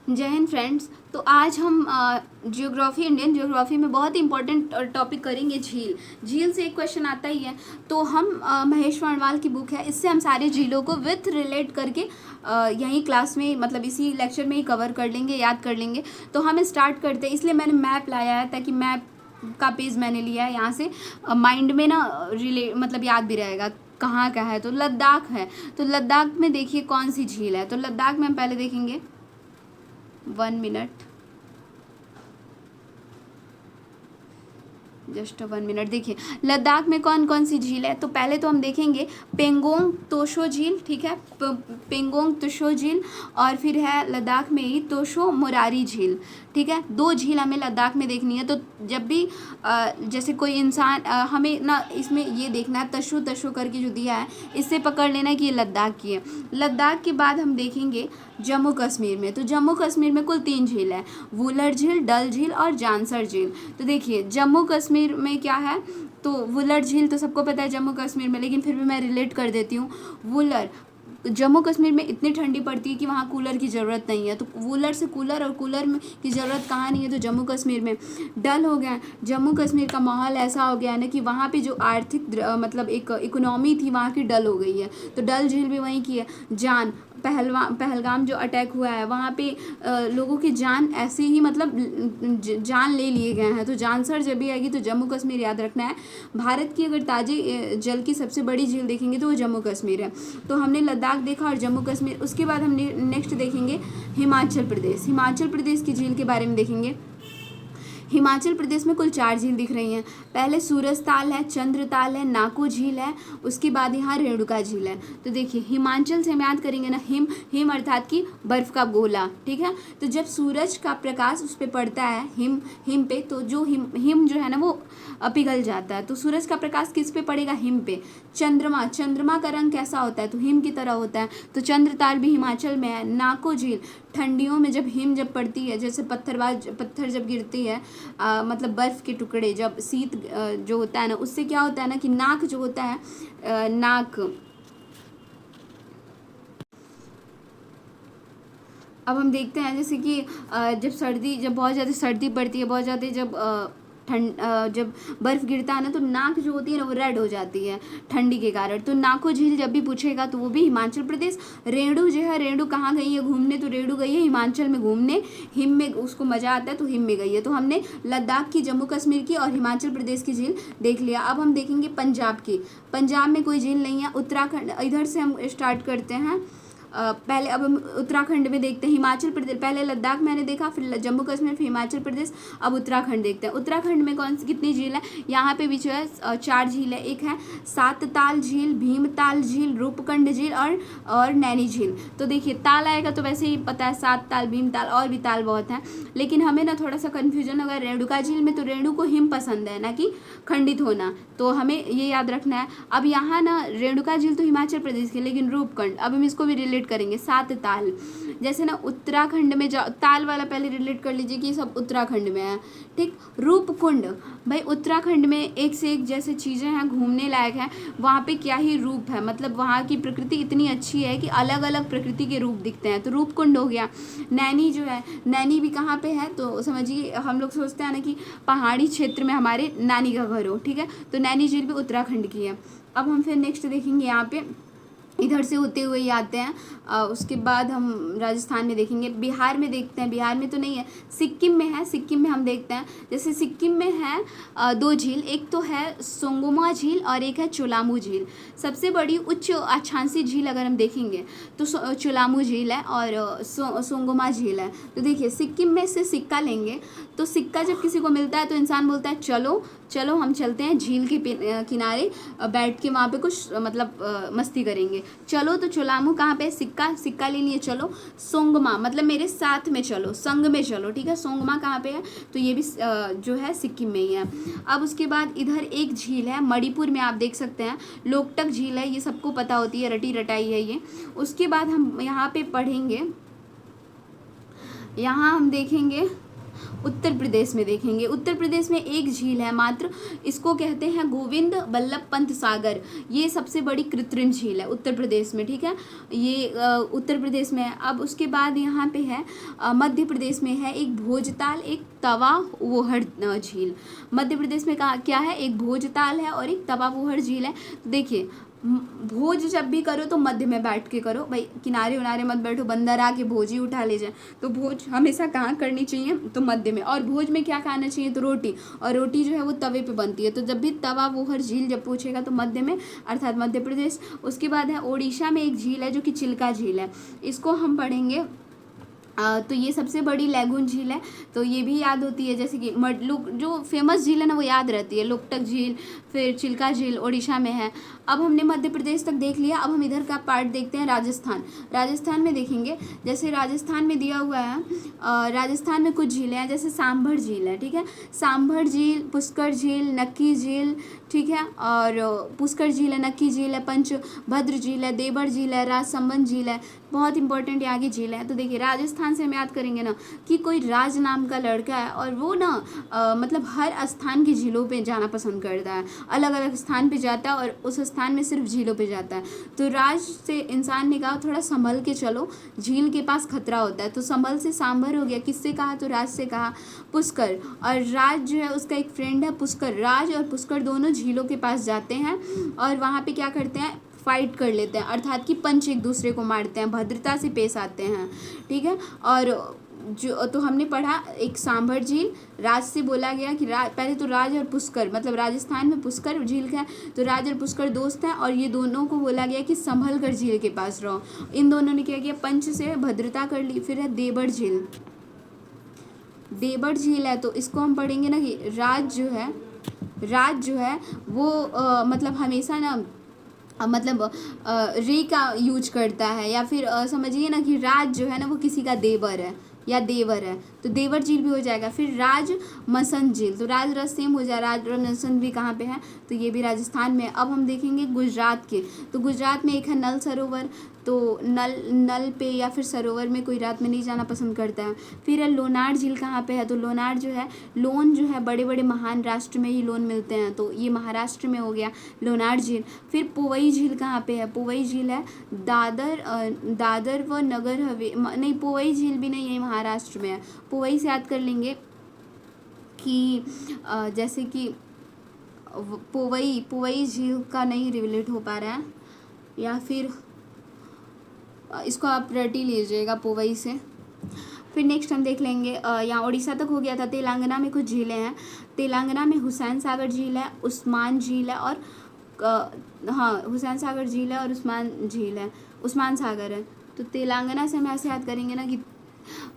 जय हिंद फ्रेंड्स। तो आज हम जियोग्राफी, इंडियन जियोग्राफी में बहुत ही इंपॉर्टेंट टॉपिक करेंगे झील। झील से एक क्वेश्चन आता ही है। तो हम महेश वर्णवाल की बुक है, इससे हम सारे झीलों को विथ रिलेट करके यहीं क्लास में, मतलब इसी लेक्चर में ही कवर कर लेंगे, याद कर लेंगे। तो हम स्टार्ट करते हैं। इसलिए मैंने मैप लाया है, ताकि मैप का पेज मैंने लिया है, यहाँ से माइंड में ना मतलब याद भी रहेगा कहाँ का है। तो लद्दाख है, तो लद्दाख में देखिए कौन सी झील है। तो लद्दाख में हम पहले देखेंगे, 1 मिनट, जस्ट 1 मिनट। देखिए लद्दाख में कौन कौन सी झील है। तो पहले तो हम देखेंगे पेंगोंग तोशो झील, ठीक है, पेंगोंग तोशो झील, और फिर है लद्दाख में ही तोशो मोरारी झील, ठीक है। 2 झील हमें लद्दाख में देखनी है। तो जब भी जैसे कोई इंसान हमें ना इसमें ये देखना है, तशो तशो करके जो दिया है, इससे पकड़ लेना है कि ये लद्दाख की है। लद्दाख के बाद हम देखेंगे जम्मू कश्मीर में। तो जम्मू कश्मीर में कुल 3 झील है, वुलर झील, डल झील और जानसर झील। तो देखिए जम्मू कश्मीर में क्या है, तो वुलर झील तो सबको पता है जम्मू कश्मीर में, लेकिन फिर भी मैं रिलेट कर देती हूँ। वुलर, जम्मू कश्मीर में इतनी ठंडी पड़ती है कि वहाँ कूलर की ज़रूरत नहीं है। तो वूलर से कूलर, और कूलर में की ज़रूरत कहाँ नहीं है, तो जम्मू कश्मीर में। डल हो गया, जम्मू कश्मीर का माहौल ऐसा हो गया है ना कि वहाँ पे जो आर्थिक मतलब एक इकोनॉमी थी वहाँ की डल हो गई है। तो डल झील भी वहीं की है। पहलगाम जो अटैक हुआ है, वहाँ पे लोगों की जान ऐसे ही मतलब जान ले लिए गए हैं। तो जानसर जब भी आएगी तो जम्मू कश्मीर याद रखना है। भारत की अगर ताजे जल की सबसे बड़ी झील देखेंगे तो वो जम्मू कश्मीर है। तो हमने लद्दाख देखा और जम्मू कश्मीर। उसके बाद हम नेक्स्ट देखेंगे हिमाचल प्रदेश। हिमाचल प्रदेश की झील के बारे में देखेंगे। हिमाचल प्रदेश में कुल 4 झील दिख रही हैं। पहले सूरजताल है, चंद्रताल है, नाको झील है, उसके बाद यहाँ रेणुका झील है। तो देखिए हिमाचल से हम याद करेंगे ना, हिम, हिम अर्थात कि बर्फ़ का गोला, ठीक है। तो जब सूरज का प्रकाश उस पर पड़ता है, हिम पे, तो जो हिम जो है ना वो पिघल जाता है। तो सूरज का प्रकाश किस पे पड़ेगा, हिम पे। चंद्रमा, चंद्रमा का रंग कैसा होता है, तो हिम की तरह होता है। तो चंद्रताल भी हिमाचल में है। नाको झील, ठंडियों में जब हिम जब पड़ती है, जैसे पत्थर जब गिरती है, मतलब बर्फ़ के टुकड़े, जब शीत जो होता है ना, उससे क्या होता है ना कि नाक जो होता है, नाक, अब हम देखते हैं जैसे कि जब बहुत ज़्यादा सर्दी पड़ती है, बहुत ज़्यादा जब बर्फ़ गिरता है ना, तो नाक जो होती है ना वो रेड हो जाती है ठंडी के कारण। तो नाको झील जब भी पूछेगा तो वो भी हिमाचल प्रदेश। रेणु जो है, रेणु कहाँ गई है घूमने, तो रेणु गई है हिमाचल में घूमने, हिम में उसको मज़ा आता है तो हिम में गई है। तो हमने लद्दाख की, जम्मू कश्मीर की और हिमाचल प्रदेश की झील देख लिया। अब हम देखेंगे पंजाब की। पंजाब में कोई झील नहीं है। उत्तराखंड, इधर से हम स्टार्ट करते हैं। पहले अब हम उत्तराखंड में देखते हैं। हिमाचल प्रदेश, पहले लद्दाख मैंने देखा, फिर जम्मू कश्मीर, फिर हिमाचल प्रदेश, अब उत्तराखंड देखते हैं। उत्तराखंड में कितनी झील है, यहाँ पे भी जो है 4 झील है। एक है सातताल झील, भीमताल झील, रूपकुंड झील और नैनी झील। तो देखिए ताल आएगा तो वैसे ही पता है, सातताल, भीमताल, और भी ताल बहुत हैं, लेकिन हमें ना थोड़ा सा कन्फ्यूजन होगा रेणुका झील में। तो रेणु को हिम पसंद है, ना कि खंडित होना, तो हमें ये याद रखना है। अब यहाँ ना रेणुका झील तो हिमाचल प्रदेश की, लेकिन रूपकुंड, अब हम इसको भी रिलेट करेंगे। 7 ताल, जैसे ना उत्तराखंड में ताल वाला पहले रिलेट कर लीजिए कि ये सब उत्तराखंड में है, ठीक। रूपकुंड, भाई उत्तराखंड में एक से एक जैसे चीज़ें हैं घूमने लायक हैं। वहाँ पे क्या ही रूप है, मतलब वहाँ की प्रकृति इतनी अच्छी है कि अलग अलग प्रकृति के रूप दिखते हैं। तो रूपकुंड हो गया। नैनी जो है, नैनी भी कहाँ पे है, तो समझिए हम लोग सोचते हैं ना कि पहाड़ी क्षेत्र में हमारे नानी का घर हो, ठीक है। तो नैनी झील भी उत्तराखंड की है। अब हम फिर नेक्स्ट देखेंगे, यहाँ पे इधर से होते हुए ही आते हैं। उसके बाद हम राजस्थान में देखेंगे। बिहार में देखते हैं, बिहार में तो नहीं है, सिक्किम में है। सिक्किम में हम देखते हैं, जैसे सिक्किम में है 2 झील, एक तो है सोंगोमा झील और एक है चोलामू झील। सबसे बड़ी उच्च अक्षांशीय झील अगर हम देखेंगे तो चोलामू झील है और सोंगोमा झील है। तो देखिए सिक्किम में से सिक्का लेंगे, तो सिक्का जब किसी को मिलता है तो इंसान बोलता है चलो चलो हम चलते हैं झील के किनारे, बैठ के वहाँ पे कुछ मतलब मस्ती करेंगे। चलो, तो चोलामू कहाँ पे, सिक्का ले लिए, चलो। सोंगमा मतलब मेरे साथ में चलो, संग में चलो, ठीक है। सोंगमा कहाँ पे है, तो ये भी जो है सिक्किम में ही है। अब उसके बाद इधर एक झील है मणिपुर में, आप देख सकते हैं, लोकटक झील है, ये सबको पता होती है, रटी रटाई है ये। उसके बाद हम यहाँ पे पढ़ेंगे, यहाँ हम देखेंगे उत्तर प्रदेश में देखेंगे, उत्तर प्रदेश में एक झील है मात्र, इसको कहते हैं गोविंद बल्लभ पंत सागर। ये सबसे बड़ी कृत्रिम झील है उत्तर प्रदेश में, ठीक है, ये उत्तर प्रदेश में है। अब उसके बाद यहाँ पे है मध्य प्रदेश में है एक भोजताल, एक तवा वोहड़ झील। मध्य प्रदेश में कहा क्या है, एक भोजताल है और एक तवा वोहड़ झील है। तो देखिए भोज जब भी करो तो मध्य में बैठ के करो भाई, किनारे उनारे मत बैठो, बंदर आके भोज ही उठा ले जाए। तो भोज हमेशा कहाँ करनी चाहिए, तो मध्य में। और भोज में क्या खाना चाहिए, तो रोटी, और रोटी जो है वो तवे पे बनती है। तो जब भी तवा वोहर झील जब पूछेगा तो मध्य में, अर्थात मध्य प्रदेश। उसके बाद है ओडिशा में एक झील है जो कि चिल्का झील है, इसको हम पढ़ेंगे। तो ये सबसे बड़ी लैगून झील है, तो ये भी याद होती है, जैसे कि मडलुक जो फेमस झील है ना वो याद रहती है, लोकटक झील, फिर चिल्का झील ओडिशा में है। अब हमने मध्य प्रदेश तक देख लिया, अब हम इधर का पार्ट देखते हैं राजस्थान। राजस्थान में देखेंगे, जैसे राजस्थान में दिया हुआ है, राजस्थान में कुछ झीलें हैं, जैसे सांभर झील है, ठीक है, सांभर झील, पुष्कर झील, नक्की झील, ठीक है, और पुष्कर झील है, नक्की झील है, पंचभद्र झील है, देवर झील है, राजसमंद झील है, बहुत इंपॉर्टेंट यहाँ की झील है। तो देखिए राजस्थान से हम याद करेंगे ना कि कोई राज नाम का लड़का है और वो ना मतलब हर स्थान की झीलों पे जाना पसंद करता है, अलग अलग स्थान पे जाता है और उस स्थान में सिर्फ झीलों पे जाता है। तो राज से इंसान ने कहा थोड़ा संभल के चलो, झील के पास खतरा होता है। तो संभल से सांभर हो गया, किससे कहा, तो राज से कहा पुष्कर, और राज जो है उसका एक फ्रेंड है पुष्कर। राज और पुष्कर दोनों झीलों के पास जाते हैं और वहाँ पे क्या करते हैं, फाइट कर लेते हैं, अर्थात कि पंच एक दूसरे को मारते हैं, भद्रता से पेश आते हैं, ठीक है। और जो तो हमने पढ़ा एक सांभर झील, राज से बोला गया कि पहले तो राज और पुष्कर, मतलब राजस्थान में पुष्कर झील का है, तो राज और पुष्कर दोस्त हैं और ये दोनों को बोला गया कि संभल कर झील के पास रहो। इन दोनों ने क्या किया, पंच से भद्रता कर ली। फिर है देवर झील, देवर झील है, तो इसको हम पढ़ेंगे ना कि राज जो है वो मतलब हमेशा ना मतलब रे का यूज करता है, या फिर समझिए ना कि राज जो है ना वो किसी का देवर है या देवर है, तो देवर झील भी हो जाएगा। फिर राज मसंद झील, तो राज रस सेम हो जाए, राज मसंद भी कहाँ पे है, तो ये भी राजस्थान में। अब हम देखेंगे गुजरात के, तो गुजरात में एक है नल सरोवर, तो नल पे या फिर सरोवर में कोई रात में नहीं जाना पसंद करता है। फिर है लोनार झील, कहाँ पे है, तो लोनार जो है, लोन जो है बड़े बड़े महान राष्ट्र में ही लोन मिलते हैं, तो ये महाराष्ट्र में हो गया लोनार झील। फिर पोवई झील कहाँ पे है, पोवई झील है दादर व नगर नहीं, पोवई झील भी नहीं है, महाराष्ट्र में है। पोवई से याद कर लेंगे कि जैसे कि पोवई झील का नहीं रिलेट हो पा रहा है, या फिर इसको आप रट ही लीजिएगा पोवई से। फिर नेक्स्ट हम देख लेंगे, यहाँ उड़ीसा तक हो गया था। तेलंगाना में कुछ झीलें हैं, तेलंगाना में हुसैन सागर झील है, उस्मान झील है, और हाँ हुसैन सागर झील है और उस्मान सागर है। तो तेलंगाना से हम ऐसे याद करेंगे ना कि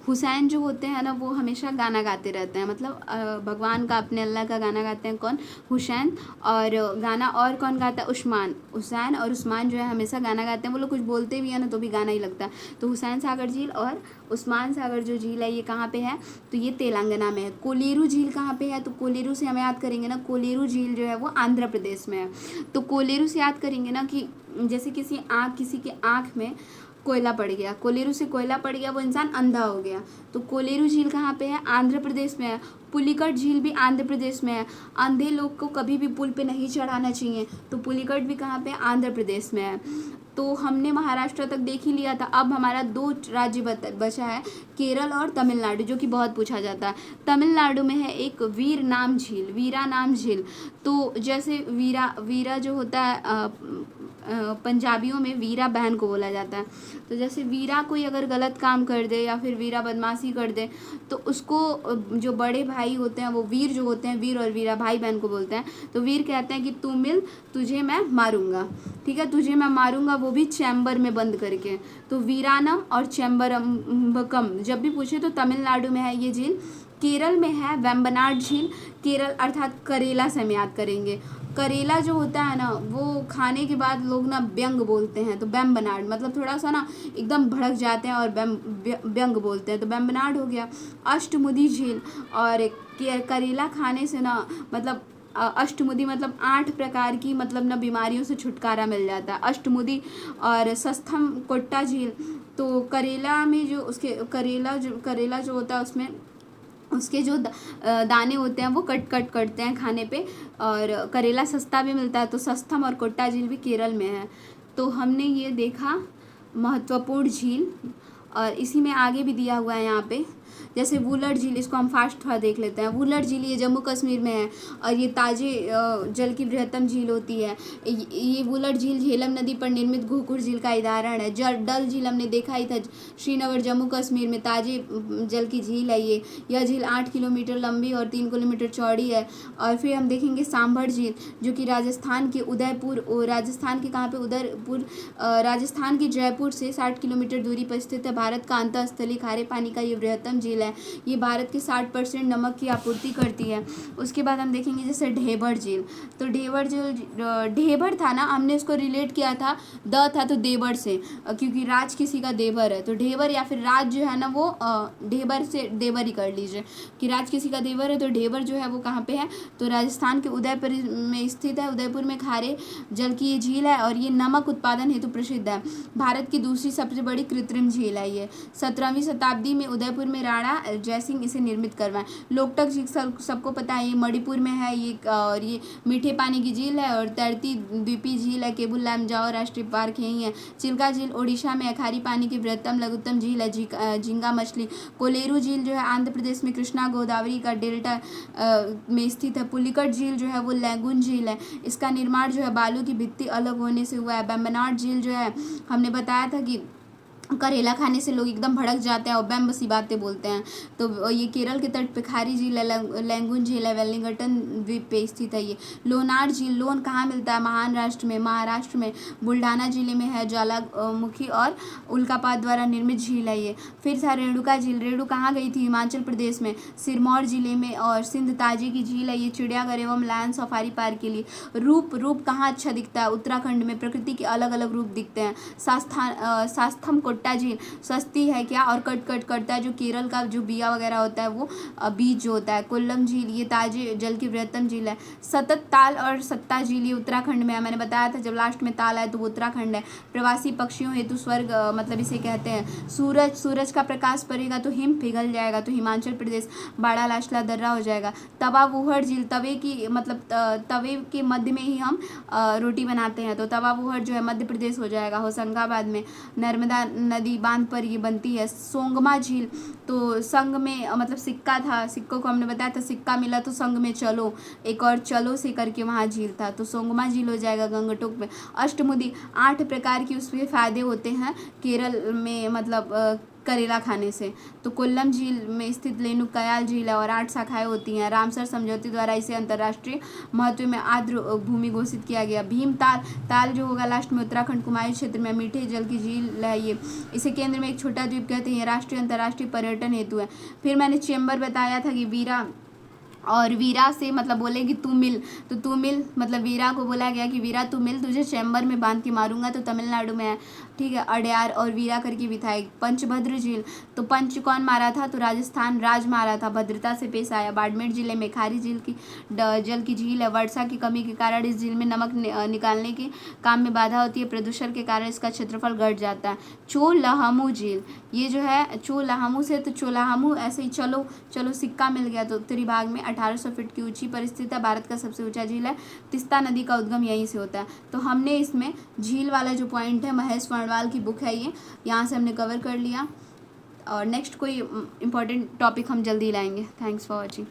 हुसैन जो होते हैं ना वो हमेशा गाना गाते रहते हैं, मतलब भगवान का, अपने अल्लाह का गाना गाते हैं, कौन, हुसैन। और गाना और कौन गाता है, उस्मान। हुसैन और उस्मान जो है हमेशा गाना गाते हैं, वो लोग कुछ बोलते भी हैं ना तो भी गाना ही लगता है। तो हुसैन सागर झील और उस्मान सागर जो झील है ये कहाँ पे है, तो ये तेलंगाना में है। कोलेरू झील कहाँ पे है, तो कोलेरू से हम याद करेंगे ना, कोलेरू झील जो है वो आंध्र प्रदेश में है। तो कोलेरू से याद करेंगे ना कि जैसे किसी के आँख में कोयला पड़ गया, कोलेरू से कोयला पड़ गया, वो इंसान अंधा हो गया। तो कोलेरू झील कहाँ पे है, आंध्र प्रदेश में है। पुलिकट झील भी आंध्र प्रदेश में है। अंधे लोग को कभी भी पुल पे नहीं चढ़ाना चाहिए, तो पुलिकट भी कहाँ पे, आंध्र प्रदेश में है। तो हमने महाराष्ट्र तक देख ही लिया था। अब हमारा 2 राज्य बचा है, केरल और तमिलनाडु, जो कि बहुत पूछा जाता है। तमिलनाडु में है एक वीरा नाम झील। तो जैसे वीरा जो होता है पंजाबियों में वीरा बहन को बोला जाता है। तो जैसे वीरा कोई अगर गलत काम कर दे या फिर वीरा बदमाशी कर दे तो उसको जो बड़े भाई होते हैं वो वीर जो होते हैं, वीर और वीरा भाई बहन को बोलते हैं। तो वीर कहते हैं कि तू मिल, तुझे मैं मारूंगा, ठीक है, तुझे मैं मारूंगा, वो भी चैम्बर में बंद करके। तो वीरानम और चैम्बरम्बकम जब भी पूछे तो तमिलनाडु में है ये झील। केरल में है वेम्बनाड झील, केरल अर्थात करेला से हम याद करेंगे। करेला जो होता है ना वो खाने के बाद लोग ना व्यंग बोलते हैं, तो वेम्बनाड मतलब थोड़ा सा ना एकदम भड़क जाते हैं और व्यंग बोलते हैं, तो वेम्बनाड हो गया। अष्टमुदी झील, और करेला खाने से ना मतलब अष्टमुदी मतलब 8 प्रकार की मतलब ना बीमारियों से छुटकारा मिल जाता है, अष्टमुदी। और सस्थम कोट्टा झील, तो करेला में जो उसके करेला जो होता है उसमें उसके जो दाने होते हैं वो कट कट करते हैं खाने पे। और करेला सस्ता भी मिलता है, तो सस्थम और कोट्टा झील भी केरल में है। तो हमने ये देखा महत्वपूर्ण झील। और इसी में आगे भी दिया हुआ है यहाँ पे, जैसे वुलर झील, इसको हम फास्ट थोड़ा देख लेते हैं। वुलर झील ये जम्मू कश्मीर में है और ये ताजे जल की बृहत्तम झील होती है। ये वुलर झील झेलम नदी पर निर्मित घोकुर झील का उदाहरण है। डल झील हमने देखा ही था, श्रीनगर जम्मू कश्मीर में ताजे जल की झील है ये। यह झील 8 किलोमीटर लंबी और 3 किलोमीटर चौड़ी है। और फिर हम देखेंगे सांभर झील, जो कि राजस्थान के उदयपुर, राजस्थान के कहाँ पे, उदयपुर, राजस्थान के जयपुर से 60 किलोमीटर दूरी पर स्थित है। भारत का अंतःस्थलीय खारे पानी का ये बृहत्तम झील है। ये भारत के 60% नमक की आपूर्ति करती है। उसके बाद हम देखेंगे जैसे ढेबर झील। तो ढेबर झील, ढेबर था ना, हमने इसको रिलेट किया था, द था तो देवर से, क्योंकि राज किसी का देवर है। तो ढेबर या फिर राज जो है ना वो ढेबर से देवर ही कर लीजिए, कि राज किसी का देवर है। तो ढेबर जो है वो कहाँ पे है, तो राजस्थान के उदयपुर में स्थित है। उदयपुर में खारे जल की ये झील है और ये नमक उत्पादन हेतु प्रसिद्ध है। भारत की दूसरी सबसे बड़ी कृत्रिम झील है ये। 17वीं शताब्दी में उदयपुर में राणा जयसिंह इसे निर्मित करवाएं। लोकटक झील सबको पता है, ये मणिपुर में है ये, और ये मीठे पानी की झील है। और तैरती द्वीपी झील है, केबुल लामजाओ राष्ट्रीय पार्क यही है। चिल्का झील ओडिशा में है, खारी पानी की बृहत्तम लघुत्तम झील है। झींगा मछली। कोलेरू झील जो है आंध्र प्रदेश में कृष्णा गोदावरी का डेल्टा में स्थित है। पुलिकट झील जो है वो लैगून झील है, इसका निर्माण जो है बालू की भित्ति अलग होने से हुआ है। बेम्बनाड झील जो है, हमने बताया था कि करेला खाने से लोग एकदम भड़क जाते हैं और बैम्ब सी बातें बोलते हैं। तो ये केरल के तट पे खारी झील है। लैंगून झील है, वेलिंगटन द्वीप पे स्थित है ये। लोनार झील, लोन कहाँ मिलता है, महाराष्ट्र में बुल्ढाना जिले में है। ज्वालामुखी और उल्कापात द्वारा निर्मित झील है ये। फिर था रेणुका झील। रेणु कहाँ गई थी, हिमाचल प्रदेश में, सिरमौर जिले में। और सिंध ताजी की झील है ये, चिड़ियाघर एवं लायन सफारी पार्क के लिए। रूप कहाँ अच्छा दिखता है, उत्तराखंड में प्रकृति के अलग अलग रूप दिखते हैं। सास्थम कोट्टा झील सस्ती है क्या और कट कट करता है, जो केरल का जो बिया वगैरह होता है वो बीज जो होता है। कोल्लम झील ये ताजे जल की बृहत्तम झील है। सतत ताल और सत्ता झील ये उत्तराखंड में है। मैंने बताया था जब लास्ट में ताल है तो वो उत्तराखंड है। प्रवासी पक्षियों हेतु स्वर्ग मतलब इसे कहते हैं। सूरज का प्रकाश पड़ेगा तो हिम पिघल जाएगा, तो हिमाचल प्रदेश। बाड़ा लाशला दर्रा हो जाएगा। तवा वुहड़ झील, तवे की मतलब तवे के मध्य में ही हम रोटी बनाते हैं, तो तवा वुहड़ जो है मध्य प्रदेश हो जाएगा, होशंगाबाद में। नर्मदा नदी बांध पर ये बनती है। सोंगमा झील, तो संग में मतलब सिक्का था, सिक्कों को हमने बताया था सिक्का मिला तो संग में चलो, एक और चलो से करके वहाँ झील था, तो सोंगमा झील हो जाएगा गंगटोक में। अष्टमुदी, 8 प्रकार की उसके फायदे होते हैं केरल में, मतलब करेला खाने से। तो कोल्लम झील में स्थित लेनुकयाल झील है और 8 शाखाएं होती हैं। रामसर समझौते द्वारा इसे अंतर्राष्ट्रीय महत्व में आर्द्र भूमि घोषित किया गया। ताल जो होगा लास्ट में, उत्तराखंड कुमायूं क्षेत्र में मीठे जल की झील है ये। इसे केंद्र में एक छोटा द्वीप कहते हैं। राष्ट्रीय अंतर्राष्ट्रीय पर्यटन हेतु है। फिर मैंने चेंबर बताया था कि वीरा, और वीरा से मतलब बोले कि तू मिल, तो तू मिल मतलब वीरा को बोला गया कि वीरा तू मिल, तुझे चैम्बर में बांध के मारूंगा, तो तमिलनाडु में है, ठीक है। अड्यार और वीरा करके भी था एक। पंचभद्र झील, तो पंच कौन मारा था, तो राजस्थान राज मारा था, भद्रता से पेश आया। बाड़मेर जिले में खारी झील की जल की झील है। वर्षा की कमी के कारण इस झील में नमक निकालने के काम में बाधा होती है। प्रदूषण के कारण इसका क्षेत्रफल घट जाता है। चोलाहमू झील, ये जो है चोलाहमू से, तो चोलाहमू ऐसे ही चलो सिक्का मिल गया, तो उत्तरी भाग में 1800 फीट की ऊंची पर स्थित है। भारत का सबसे ऊंचा झील है। तिस्ता नदी का उद्गम यहीं से होता है। तो हमने इसमें झील वाला जो पॉइंट है, महेश वर्णवाल की बुक है ये, यहाँ से हमने कवर कर लिया। और नेक्स्ट कोई इंपॉर्टेंट टॉपिक हम जल्दी लाएंगे। Thanks for watching.